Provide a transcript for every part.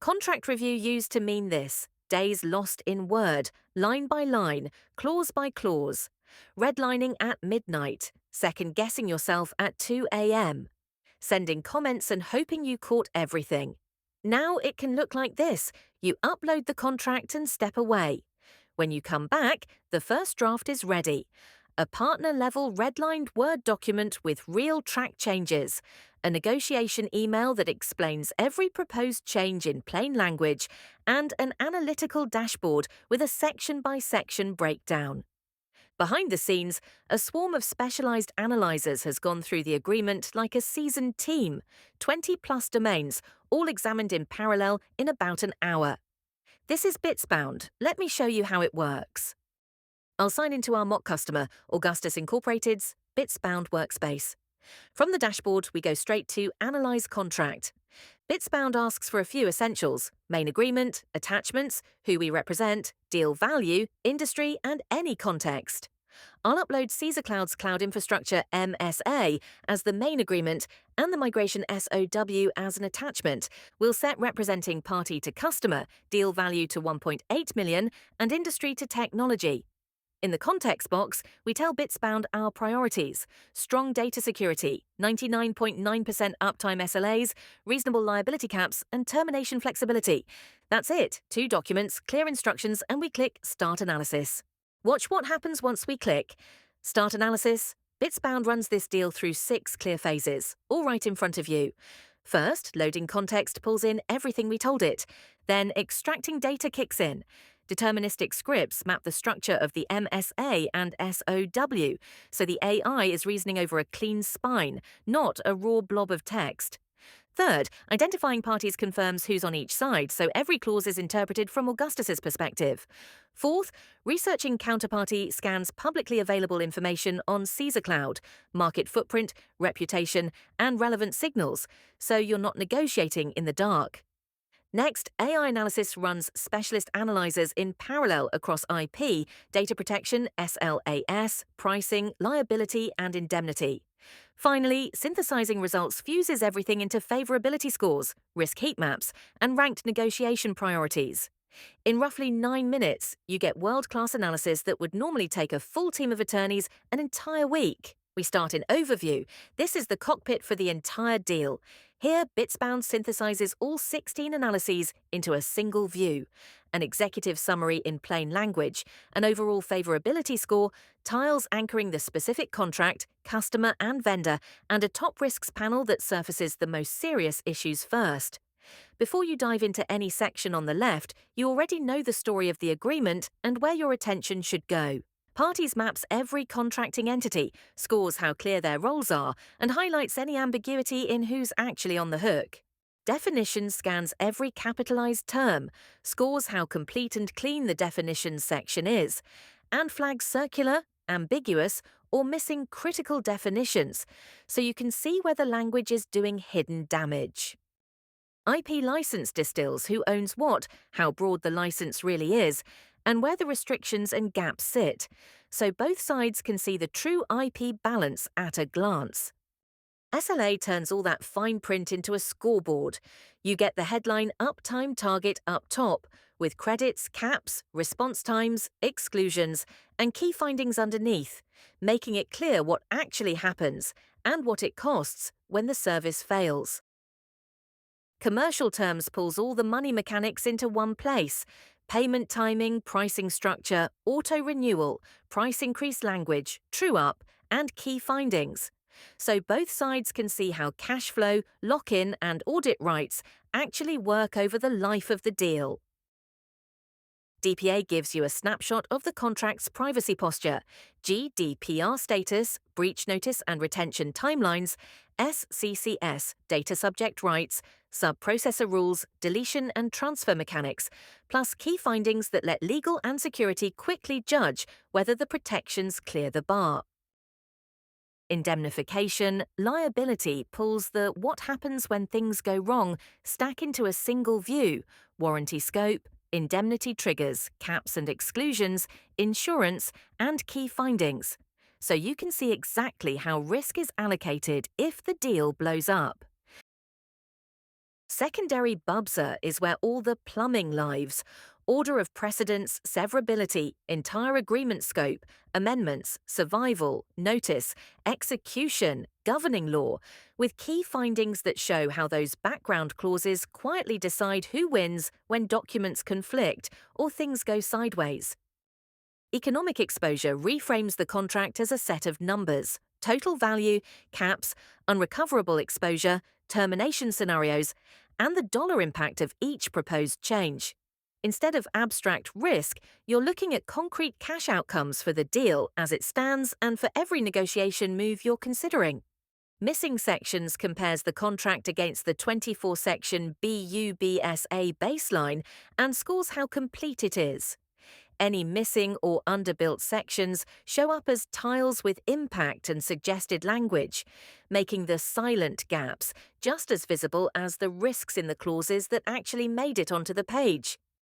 Contract review used to mean this: days lost in Word, line by line, clause by clause. Redlining at midnight, second-guessing yourself at 2 a.m. Sending comments and hoping you caught everything. Now it can look like this. You upload the contract and step away. When you come back, the first draft is ready. A partner-level redlined Word document with real track changes. A negotiation email that explains every proposed change in plain language, and an analytical dashboard with a section-by-section breakdown. Behind the scenes, a swarm of specialized analyzers has gone through the agreement like a seasoned team, 20-plus domains, all examined in parallel in about an hour. This is BitsBound. Let me show you how it works. I'll sign into our mock customer, Augustus Incorporated's BitsBound workspace. From the dashboard, we go straight to Analyze Contract. BitsBound asks for a few essentials: main agreement, attachments, who we represent, deal value, industry, and any context. I'll upload Caesar Cloud's cloud infrastructure MSA as the main agreement and the migration SOW as an attachment. We'll set representing party to customer, deal value to 1.8 million, and industry to technology. In the context box, we tell BitsBound our priorities: strong data security, 99.9% uptime SLAs, reasonable liability caps, and termination flexibility. That's it, 2 documents, clear instructions, and we click Start Analysis. Watch what happens once we click Start Analysis. BitsBound runs this deal through 6 clear phases, all right in front of you. First, loading context pulls in everything we told it. Then, extracting data kicks in. Deterministic scripts map the structure of the MSA and SOW, so the AI is reasoning over a clean spine, not a raw blob of text. Third, identifying parties confirms who's on each side, so every clause is interpreted from Augustus's perspective. Fourth, researching Counterparty scans publicly available information on Caesar Cloud, market footprint, reputation, and relevant signals, so you're not negotiating in the dark. Next, AI analysis runs specialist analyzers in parallel across IP, data protection, SLAs, pricing, liability, and indemnity. Finally, synthesizing results fuses everything into favorability scores, risk heatmaps, and ranked negotiation priorities. In roughly 9 minutes, you get world-class analysis that would normally take a full team of attorneys an entire week. We start in Overview. This is the cockpit for the entire deal. Here, BitsBound synthesizes all 16 analyses into a single view: an executive summary in plain language, an overall favorability score, tiles anchoring the specific contract, customer and vendor, and a top risks panel that surfaces the most serious issues first. Before you dive into any section on the left, you already know the story of the agreement and where your attention should go. Parties maps every contracting entity, scores how clear their roles are, and highlights any ambiguity in who's actually on the hook. Definition scans every capitalized term, scores how complete and clean the definitions section is, and flags circular, ambiguous, or missing critical definitions, so you can see where the language is doing hidden damage. IP license distills who owns what, how broad the license really is, and where the restrictions and gaps sit, so both sides can see the true IP balance at a glance. SLA turns all that fine print into a scoreboard. You get the headline uptime target up top, with credits, caps, response times, exclusions, and key findings underneath, making it clear what actually happens and what it costs when the service fails. Commercial terms pulls all the money mechanics into one place: payment timing, pricing structure, auto-renewal, price increase language, true-up, and key findings. So both sides can see how cash flow, lock-in, and audit rights actually work over the life of the deal. DPA gives you a snapshot of the contract's privacy posture, GDPR status, breach notice and retention timelines, SCCS, data subject rights, sub-processor rules, deletion and transfer mechanics, plus key findings that let legal and security quickly judge whether the protections clear the bar. Indemnification, liability pulls the what happens when things go wrong stack into a single view: warranty scope, indemnity triggers, caps and exclusions, insurance, and key findings. So you can see exactly how risk is allocated if the deal blows up. Secondary BUBSA is where all the plumbing lives: order of precedence, severability, entire agreement scope, amendments, survival, notice, execution, governing law, with key findings that show how those background clauses quietly decide who wins when documents conflict or things go sideways. Economic exposure reframes the contract as a set of numbers: total value, caps, unrecoverable exposure, termination scenarios, and the dollar impact of each proposed change. Instead of abstract risk, you're looking at concrete cash outcomes for the deal as it stands and for every negotiation move you're considering. Missing sections compares the contract against the 24-section BUBSA baseline and scores how complete it is. Any missing or underbuilt sections show up as tiles with impact and suggested language, making the silent gaps just as visible as the risks in the clauses that actually made it onto the page.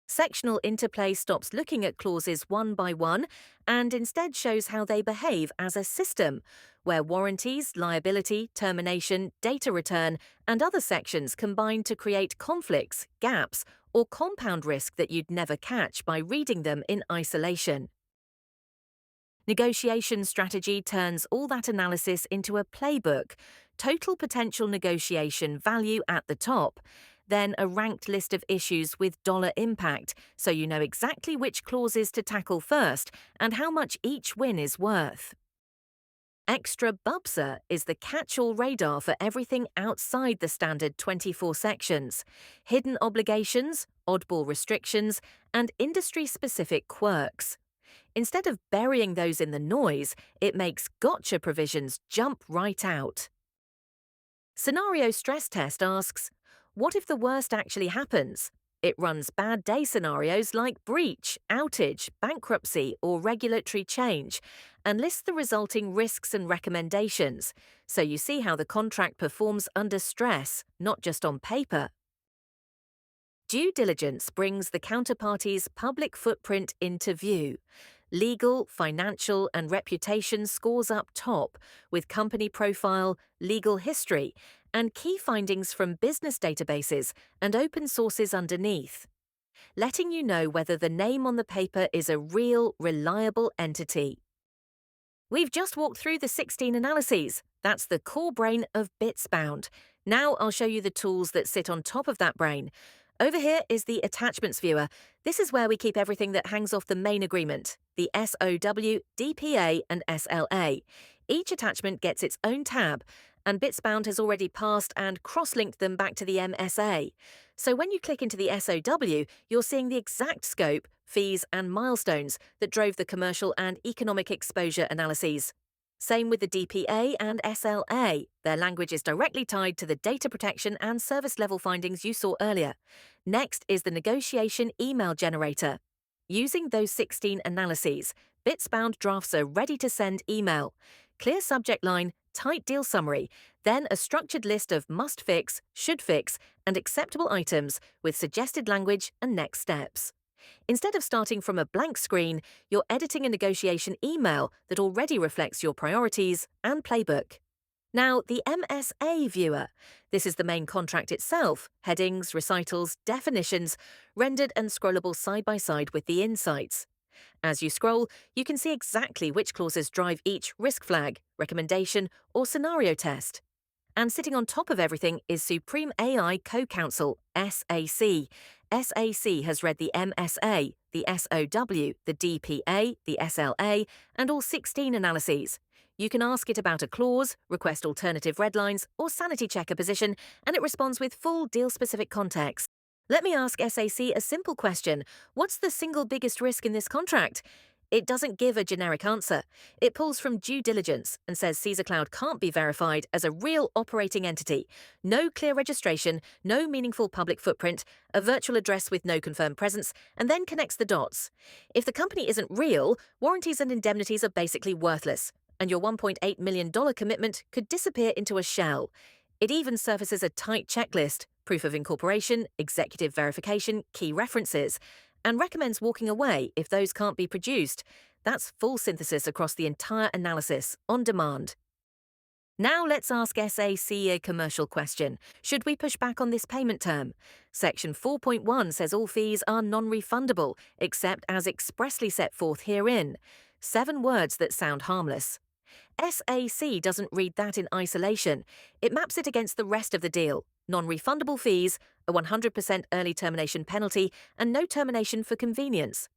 Sectional interplay stops looking at clauses one by one and instead shows how they behave as a system, where warranties, liability, termination, data return, and other sections combine to create conflicts, gaps, or compound risk that you'd never catch by reading them in isolation. Negotiation strategy turns all that analysis into a playbook: total potential negotiation value at the top, then a ranked list of issues with dollar impact, so you know exactly which clauses to tackle first and how much each win is worth. Extra-BUBSA is the catch-all radar for everything outside the standard 24 sections: hidden obligations, oddball restrictions, and industry-specific quirks. Instead of burying those in the noise, it makes gotcha provisions jump right out. Scenario stress test asks, what if the worst actually happens? It runs bad day scenarios like breach, outage, bankruptcy, or regulatory change, and lists the resulting risks and recommendations, so you see how the contract performs under stress, not just on paper. Due diligence brings the counterparty's public footprint into view. Legal, financial, and reputation scores up top, with company profile, legal history, and key findings from business databases and open sources underneath, letting you know whether the name on the paper is a real, reliable entity. We've just walked through the 16 analyses. That's the core brain of BitsBound. Now I'll show you the tools that sit on top of that brain. Over here is the attachments viewer. This is where we keep everything that hangs off the main agreement: the SOW, DPA, and SLA. Each attachment gets its own tab, and BitsBound has already passed and cross-linked them back to the MSA. So when you click into the SOW, you're seeing the exact scope, fees, and milestones that drove the commercial and economic exposure analyses. Same with the DPA and SLA. Their language is directly tied to the data protection and service level findings you saw earlier. Next is the negotiation email generator. Using those 16 analyses, BitsBound drafts a ready-to-send email: clear subject line, tight deal summary, then a structured list of must fix, should fix, and acceptable items with suggested language and next steps. Instead of starting from a blank screen, you're editing a negotiation email that already reflects your priorities and playbook. Now, the MSA viewer. This is the main contract itself: headings, recitals, definitions, rendered and scrollable side by side with the insights. As you scroll, you can see exactly which clauses drive each risk flag, recommendation, or scenario test. And sitting on top of everything is Supreme AI Co-Counsel, SAC. SAC has read the MSA, the SOW, the DPA, the SLA, and all 16 analyses. You can ask it about a clause, request alternative redlines, or sanity check a position, and it responds with full deal-specific context. Let me ask SAC a simple question: what's the single biggest risk in this contract? It doesn't give a generic answer. It pulls from due diligence and says Caesar Cloud can't be verified as a real operating entity. No clear registration, no meaningful public footprint, a virtual address with no confirmed presence, and then connects the dots. If the company isn't real, warranties and indemnities are basically worthless, and your $1.8 million commitment could disappear into a shell. It even surfaces a tight checklist: proof of incorporation, executive verification, key references, and recommends walking away if those can't be produced. That's full synthesis across the entire analysis, on demand. Now let's ask SAC a commercial question. Should we push back on this payment term? Section 4.1 says all fees are non-refundable, except as expressly set forth herein. 7 words that sound harmless. SAC doesn't read that in isolation. It maps it against the rest of the deal. Non-refundable fees, a 100% early termination penalty, and no termination for convenience.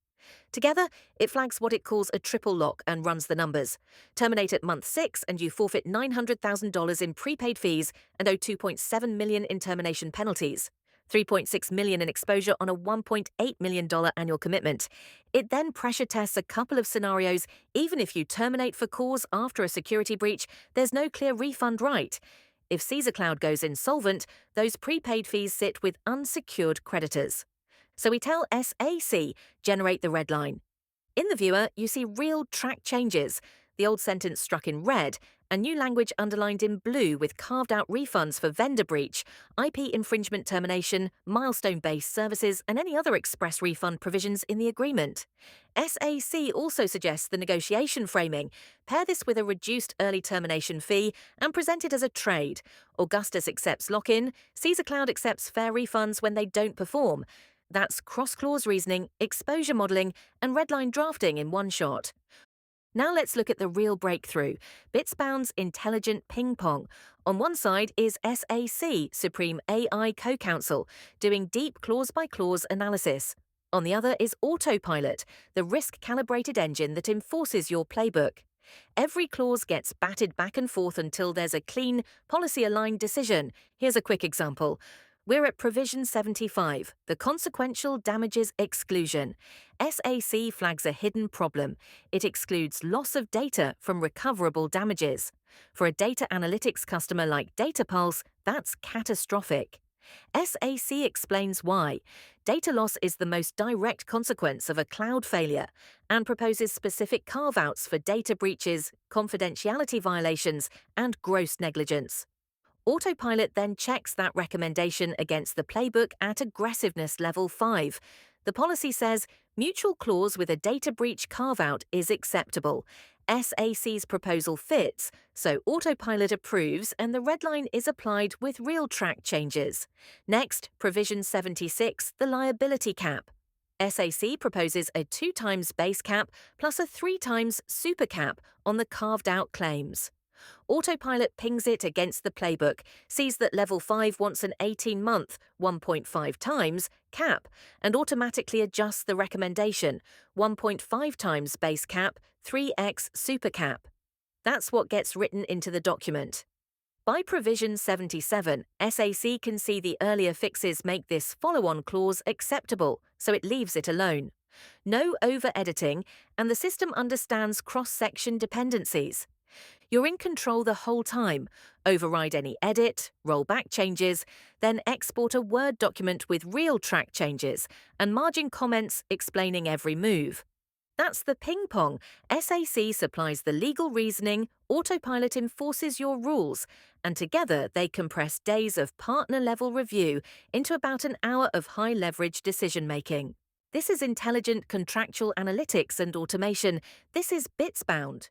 Together, it flags what it calls a triple lock and runs the numbers. Terminate at month 6 and you forfeit $900,000 in prepaid fees and owe $2.7 million in termination penalties. $3.6 million in exposure on a $1.8 million annual commitment. It then pressure tests a couple of scenarios. Even if you terminate for cause after a security breach, there's no clear refund right. If Caesar Cloud goes insolvent, those prepaid fees sit with unsecured creditors. So we tell SAC, generate the red line. In the viewer, you see real track changes, the old sentence struck in red, and new language underlined in blue with carved-out refunds for vendor breach, IP infringement termination, milestone-based services, and any other express refund provisions in the agreement. SAC also suggests the negotiation framing. Pair this with a reduced early termination fee and present it as a trade. Augustus accepts lock-in, Caesar Cloud accepts fair refunds when they don't perform. That's cross-clause reasoning, exposure modelling, and redline drafting in one shot. Now let's look at the real breakthrough, BitsBound's intelligent ping-pong. On one side is SAC, Supreme AI Co-Counsel, doing deep clause-by-clause analysis. On the other is Autopilot, the risk-calibrated engine that enforces your playbook. Every clause gets batted back and forth until there's a clean, policy-aligned decision. Here's a quick example. We're at Provision 75, the consequential damages exclusion. SAC flags a hidden problem. It excludes loss of data from recoverable damages. For a data analytics customer like DataPulse, that's catastrophic. SAC explains why. Data loss is the most direct consequence of a cloud failure and proposes specific carve-outs for data breaches, confidentiality violations, and gross negligence. Autopilot then checks that recommendation against the playbook at aggressiveness level 5. The policy says mutual clause with a data breach carve-out is acceptable. SAC's proposal fits, so Autopilot approves and the red line is applied with real track changes. Next, Provision 76, the liability cap. SAC proposes a 2 times base cap plus a 3 times super cap on the carved-out claims. Autopilot pings it against the playbook, sees that Level 5 wants an 18-month, 1.5 times, cap, and automatically adjusts the recommendation, 1.5 times base cap, 3x super cap. That's what gets written into the document. By Provision 77, SAC can see the earlier fixes make this follow-on clause acceptable, so it leaves it alone. No over-editing, and the system understands cross-section dependencies. You're in control the whole time. Override any edit, roll back changes, then export a Word document with real track changes and margin comments explaining every move. That's the ping-pong. SAC supplies the legal reasoning, Autopilot enforces your rules, and together they compress days of partner-level review into about an hour of high-leverage decision-making. This is intelligent contractual analytics and automation. This is BitsBound.